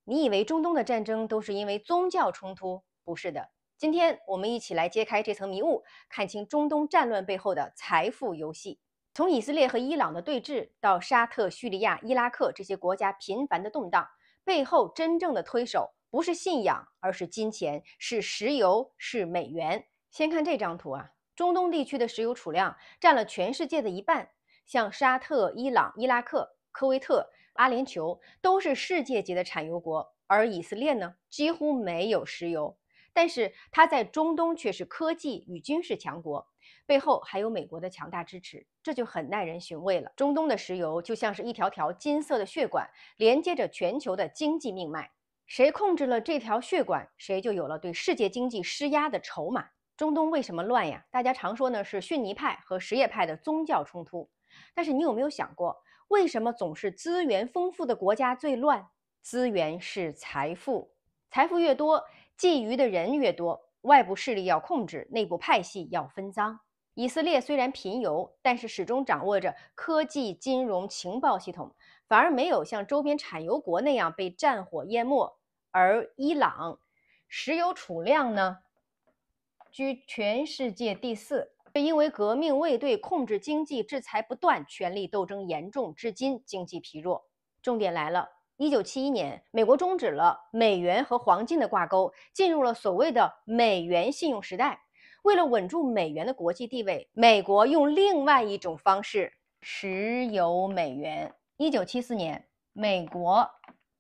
你以为中东的战争都是因为宗教冲突？不是的。今天我们一起来揭开这层迷雾，看清中东战乱背后的财富游戏。从以色列和伊朗的对峙，到沙特、叙利亚、伊拉克这些国家频繁的动荡，背后真正的推手不是信仰，而是金钱，是石油，是美元。先看这张图啊，中东地区的石油储量占了全世界的一半，像沙特、伊朗、伊拉克、科威特、阿联酋都是世界级的产油国，而以色列呢，几乎没有石油。但是它在中东却是科技与军事强国，背后还有美国的强大支持，这就很耐人寻味了。中东的石油就像是一条条金色的血管，连接着全球的经济命脉。谁控制了这条血管，谁就有了对世界经济施压的筹码。中东为什么乱呀？大家常说呢是逊尼派和什叶派的宗教冲突，但是你有没有想过，为什么总是资源丰富的国家最乱？资源是财富，财富越多，觊觎的人越多，外部势力要控制，内部派系要分赃。以色列虽然贫油，但是始终掌握着科技、金融、情报系统，反而没有像周边产油国那样被战火淹没。而伊朗石油储量呢，居全世界第4，因为革命未对，控制经济，制裁不断，权力斗争严重，至今经济疲弱。重点来了，1971年，美国终止了美元和黄金的挂钩，进入了所谓的美元信用时代。为了稳住美元的国际地位，美国用另外一种方式，石油美元。1974年，美国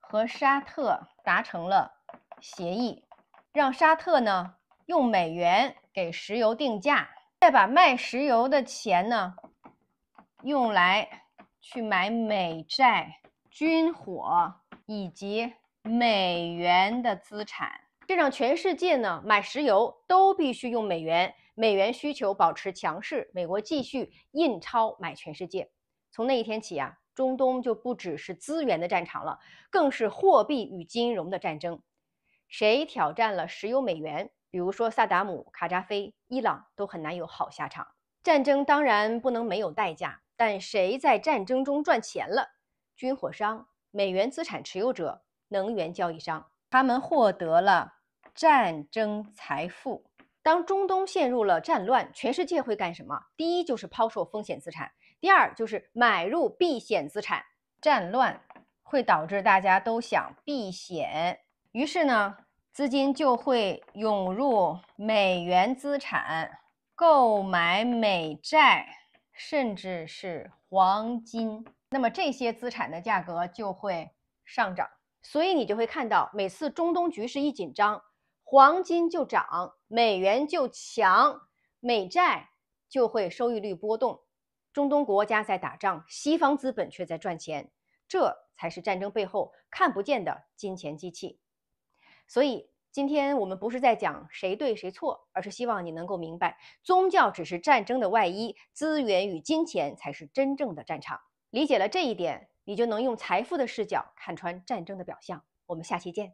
和沙特达成了协议，让沙特呢用美元给石油定价，再把卖石油的钱呢用来去买美债、军火以及美元的资产，这让全世界呢买石油都必须用美元，美元需求保持强势，美国继续印钞买全世界。从那一天起啊，中东就不只是资源的战场了，更是货币与金融的战争。谁挑战了石油美元，比如说萨达姆、卡扎菲、伊朗都很难有好下场。战争当然不能没有代价，但谁在战争中赚钱了？军火商、美元资产持有者、能源交易商，他们获得了战争财富。当中东陷入了战乱，全世界会干什么？第一就是抛售风险资产，第二就是买入避险资产。战乱会导致大家都想避险，于是呢，资金就会涌入美元资产，购买美债，甚至是黄金。那么这些资产的价格就会上涨，所以你就会看到，每次中东局势一紧张，黄金就涨，美元就强，美债就会收益率波动。中东国家在打仗，西方资本却在赚钱，这才是战争背后看不见的金钱机器。所以今天我们不是在讲谁对谁错，而是希望你能够明白，宗教只是战争的外衣，资源与金钱才是真正的战场。理解了这一点，你就能用财富的视角看穿战争的表象。我们下期见。